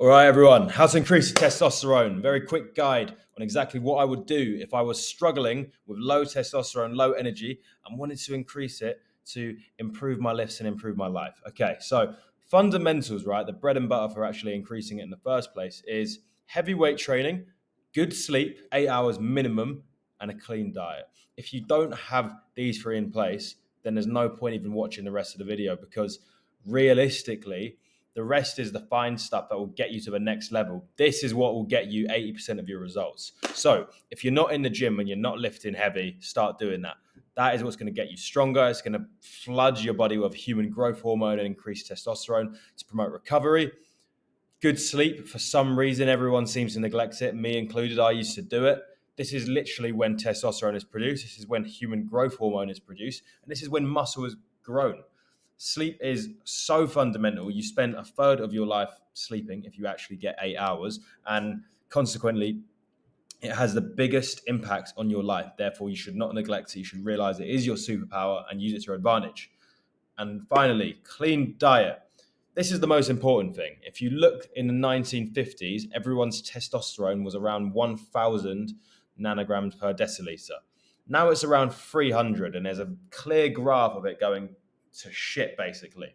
All right, everyone. How to increase testosterone. Very quick guide on exactly what I would do if I was struggling with low testosterone, low energy, and wanted to increase it to improve my lifts and improve my life. Okay, so fundamentals, right? The bread and butter for actually increasing it in the first place is heavy weight training, good sleep, 8 hours minimum, and a clean diet. If you don't have these three in place, then there's no point even watching the rest of the video because realistically, the rest is the fine stuff that will get you to the next level. This is what will get you 80% of your results. So if you're not in the gym and you're not lifting heavy, start doing that. That is what's going to get you stronger. It's going to flood your body with human growth hormone and increase testosterone to promote recovery. Good sleep. For some reason, everyone seems to neglect it, me included. I used to do it. This is literally when testosterone is produced. This is when human growth hormone is produced. And this is when muscle is grown. Sleep is so fundamental. You spend a third of your life sleeping if you actually get 8 hours. And consequently, it has the biggest impact on your life. Therefore, you should not neglect it. You should realize it is your superpower and use it to your advantage. And finally, clean diet. This is the most important thing. If you look in the 1950s, everyone's testosterone was around 1,000 nanograms per deciliter. Now it's around 300, and there's a clear graph of it going to shit, basically.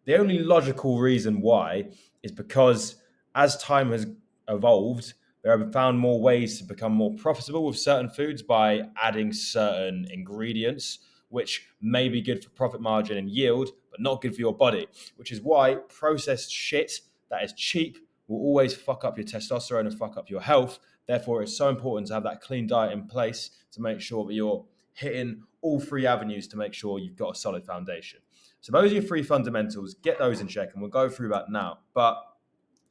The only logical reason why is because as time has evolved, there have been found more ways to become more profitable with certain foods by adding certain ingredients, which may be good for profit margin and yield, but not good for your body, which is why processed shit that is cheap will always fuck up your testosterone and fuck up your health. Therefore, it's so important to have that clean diet in place to make sure that you're hitting all three avenues to make sure you've got a solid foundation. So those are your three fundamentals. Get those in check, and we'll go through that now. But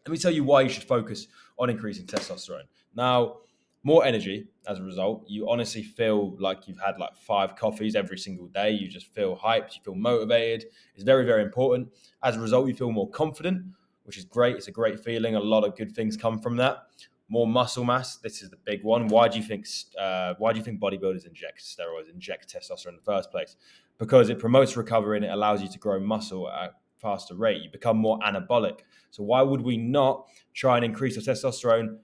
let me tell you why you should focus on increasing testosterone. Now, more energy as a result. You honestly feel like you've had like 5 coffees every single day. You just feel hyped. You feel motivated. It's very, very important. As a result, you feel more confident, which is great. It's a great feeling. A lot of good things come from that. More muscle mass. This is the big one. Why do you think bodybuilders inject steroids, inject testosterone in the first place? Because it promotes recovery and it allows you to grow muscle at a faster rate. You become more anabolic. So why would we not try and increase the testosterone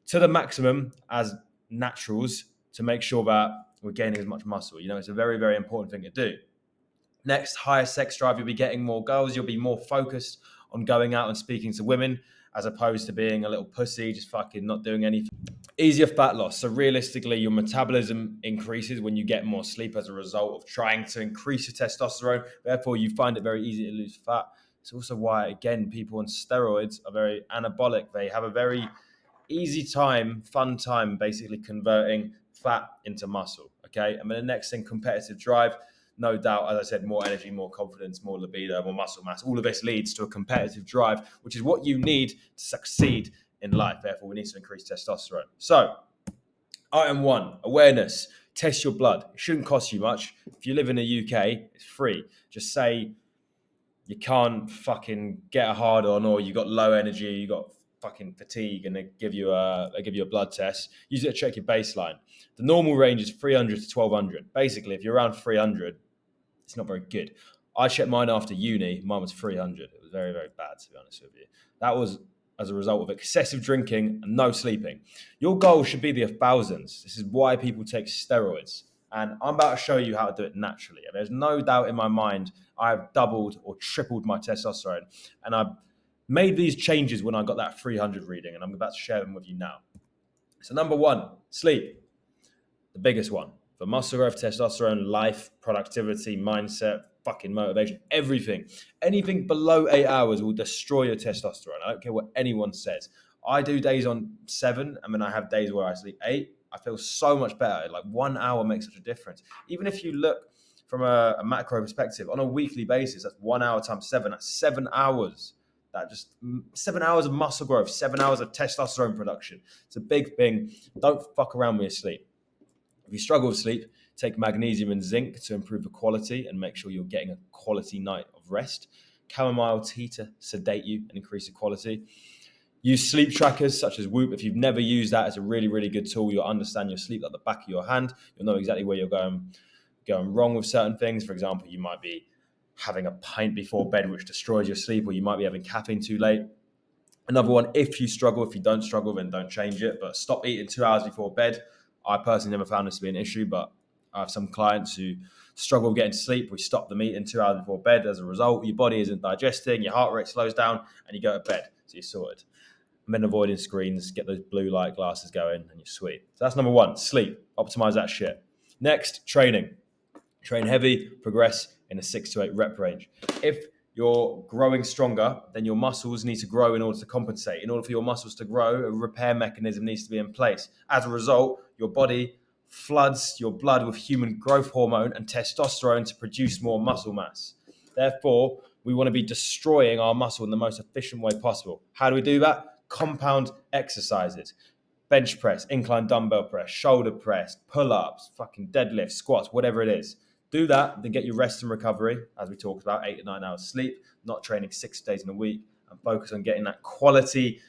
to the maximum as naturals to make sure that we're gaining as much muscle? You know, it's a very, very important thing to do. Next, higher sex drive. You'll be getting more girls. You'll be more focused on going out and speaking to women as opposed to being a little pussy, just fucking not doing anything. Easier fat loss. So realistically, your metabolism increases when you get more sleep as a result of trying to increase your testosterone. Therefore, you find it very easy to lose fat. It's also why, again, people on steroids are very anabolic. They have a very easy time, fun time, basically converting fat into muscle. Okay. And then the next thing, competitive drive. No doubt, as I said, more energy, more confidence, more libido, more muscle mass. All of this leads to a competitive drive, which is what you need to succeed in life. Therefore, we need to increase testosterone. So, item 1, awareness. Test your blood. It shouldn't cost you much. If you live in the UK, it's free. Just say you can't fucking get a hard on, or you got low energy, you got fucking fatigue, and they give you a blood test. Use it to check your baseline. The normal range is 300 to 1200. Basically, if you're around 300, it's not very good. I checked mine after uni. Mine was 300. It was very, very bad, to be honest with you. That was as a result of excessive drinking and no sleeping. Your goal should be the thousands. This is why people take steroids. And I'm about to show you how to do it naturally. And there's no doubt in my mind I've doubled or tripled my testosterone. And I've made these changes when I got that 300 reading, and I'm about to share them with you now. So number 1, sleep. The biggest one. For muscle growth, testosterone, life, productivity, mindset, fucking motivation, everything. Anything below 8 hours will destroy your testosterone. I don't care what anyone says. I do days on 7, and then I have days where I sleep 8. I feel so much better. Like 1 hour makes such a difference. Even if you look from a macro perspective, on a weekly basis, that's 1 hour times 7. That's 7 hours. That just 7 hours of muscle growth, 7 hours of testosterone production. It's a big thing. Don't fuck around with your sleep. If you struggle with sleep, take magnesium and zinc to improve the quality and make sure you're getting a quality night of rest. Chamomile tea to sedate you and increase the quality. Use sleep trackers such as Whoop. If you've never used that, it's a really, really good tool. You'll understand your sleep like the back of your hand. You'll know exactly where you're going wrong with certain things. For example, you might be having a pint before bed, which destroys your sleep, or you might be having caffeine too late. Another one, if you struggle, if you don't struggle, then don't change it. But stop eating 2 hours before bed. I personally never found this to be an issue, but I have some clients who struggle with getting to sleep. We stop them eating 2 hours before bed. As a result, your body isn't digesting, your heart rate slows down, and you go to bed. So you're sorted. And then avoiding screens, get those blue light glasses going, and you're sweet. So that's number one, sleep. Optimize that shit. Next, training. Train heavy, progress in a 6 to 8 rep range. If you're growing stronger, then your muscles need to grow in order to compensate. In order for your muscles to grow, a repair mechanism needs to be in place. As a result, your body floods your blood with human growth hormone and testosterone to produce more muscle mass. Therefore, we want to be destroying our muscle in the most efficient way possible. How do we do that? Compound exercises. Bench press, incline dumbbell press, shoulder press, pull-ups, fucking deadlifts, squats, whatever it is. Do that, then get your rest and recovery, as we talked about, 8 to 9 hours sleep, not training 6 days in a week, and focus on getting that quality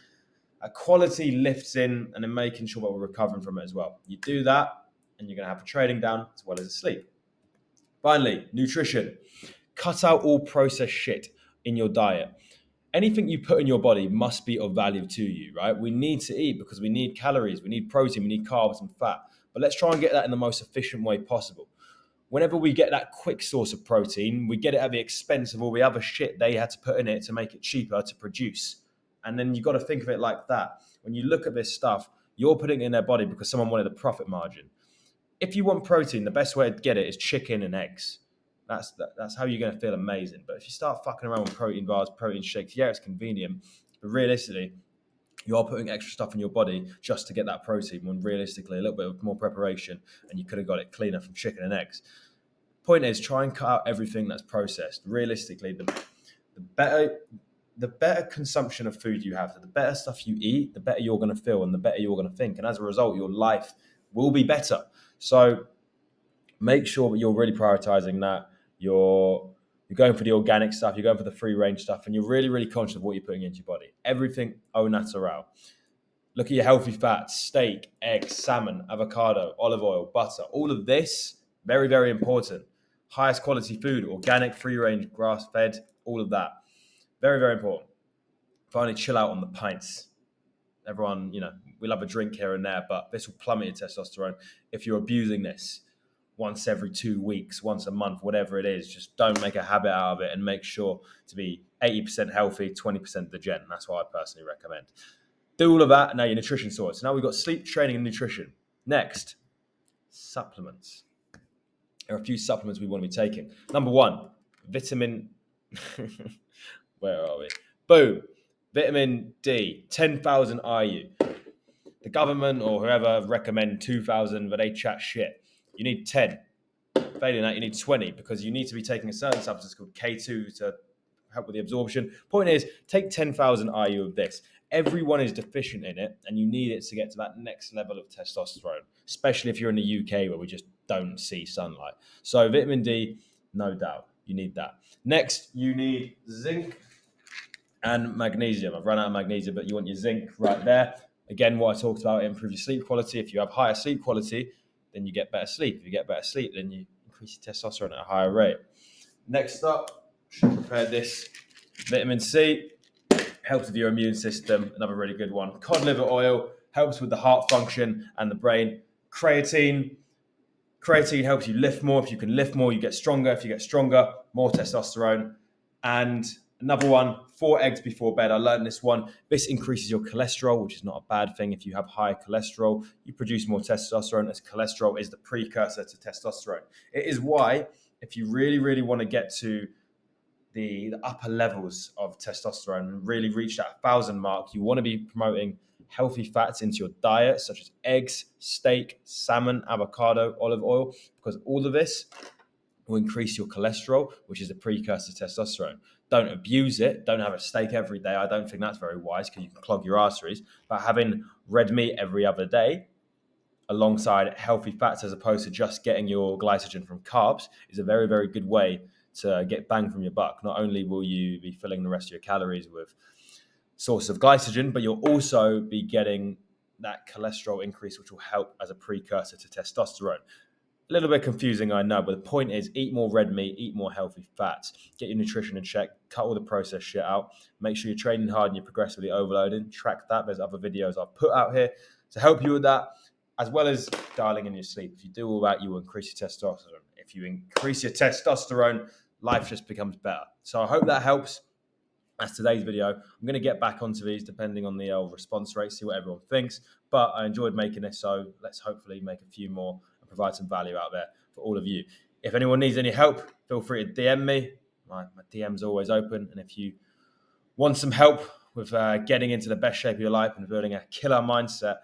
lifts in, and then making sure that we're recovering from it as well. You do that, and you're going to have the training down as well as the sleep. Finally, nutrition. Cut out all processed shit in your diet. Anything you put in your body must be of value to you, right? We need to eat because we need calories, we need protein, we need carbs and fat. But let's try and get that in the most efficient way possible. Whenever we get that quick source of protein, we get it at the expense of all the other shit they had to put in it to make it cheaper to produce. And then you've got to think of it like that. When you look at this stuff, you're putting it in their body because someone wanted a profit margin. If you want protein, the best way to get it is chicken and eggs. That's how you're going to feel amazing. But if you start fucking around with protein bars, protein shakes, yeah, it's convenient. But realistically, you are putting extra stuff in your body just to get that protein, when realistically a little bit of more preparation and you could have got it cleaner from chicken and eggs. Point is, try and cut out everything that's processed. Realistically, the better consumption of food you have, the better stuff you eat, the better you're going to feel and the better you're going to think. And as a result, your life will be better. So make sure that you're really prioritizing that. You're going for the organic stuff, you're going for the free range stuff, and you're really, really conscious of what you're putting into your body. Everything au natural. Look at your healthy fats: steak, eggs, salmon, avocado, olive oil, butter. All of this, very, very important. Highest quality food, organic, free range, grass fed, all of that. Very, very important. Finally, chill out on the pints. Everyone, we love a drink here and there, but this will plummet your testosterone if you're abusing this. Once every 2 weeks, once a month, whatever it is, just don't make a habit out of it, and make sure to be 80% healthy, 20% degen. That's what I personally recommend. Do all of that, and now your nutrition sorted. So now we've got sleep, training, and nutrition. Next, supplements. There are a few supplements we want to be taking. Number one, vitamin. Where are we? Boom. Vitamin D, 10,000 IU. The government or whoever recommend 2,000, but they chat shit. You need 10. Failing that, you need 20, because you need to be taking a certain substance called K2 to help with the absorption. Point is, take 10,000 IU of this. Everyone is deficient in it, and you need it to get to that next level of testosterone, especially if you're in the UK where we just don't see sunlight. So vitamin D, no doubt, you need that. Next, you need zinc and magnesium. I've run out of magnesium, but you want your zinc right there. Again, what I talked about, improve your sleep quality. If you have higher sleep quality, then you get better sleep. If you get better sleep, then you increase your testosterone at a higher rate. Next up, should prepare this. Vitamin C helps with your immune system. Another really good one. Cod liver oil helps with the heart function and the brain. Creatine helps you lift more. If you can lift more, you get stronger. If you get stronger, more testosterone. And another one, 4 eggs before bed. I learned this one. This increases your cholesterol, which is not a bad thing. If you have high cholesterol, you produce more testosterone, as cholesterol is the precursor to testosterone. It is why, if you really, really want to get to the upper levels of testosterone and really reach that 1,000 mark, you want to be promoting healthy fats into your diet, such as eggs, steak, salmon, avocado, olive oil, because all of this will increase your cholesterol, which is the precursor to testosterone. Don't abuse it. Don't have a steak every day. I don't think that's very wise, because you can clog your arteries. But having red meat every other day alongside healthy fats, as opposed to just getting your glycogen from carbs, is a very, very good way to get bang from your buck. Not only will you be filling the rest of your calories with source of glycogen, but you'll also be getting that cholesterol increase, which will help as a precursor to testosterone. A little bit confusing, I know, but the point is eat more red meat, eat more healthy fats, get your nutrition in check, cut all the processed shit out, make sure you're training hard and you're progressively overloading, track that. There's other videos I've put out here to help you with that, as well as dialing in your sleep. If you do all that, you will increase your testosterone. If you increase your testosterone, life just becomes better. So I hope that helps. That's today's video. I'm going to get back onto these depending on the response rate, see what everyone thinks. But I enjoyed making this, so let's hopefully make a few more and provide some value out there for all of you. If anyone needs any help, feel free to DM me. My DM's always open. And if you want some help with getting into the best shape of your life and building a killer mindset,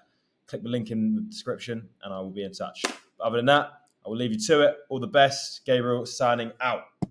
click the link in the description and I will be in touch. But other than that, I will leave you to it. All the best. Gabriel signing out.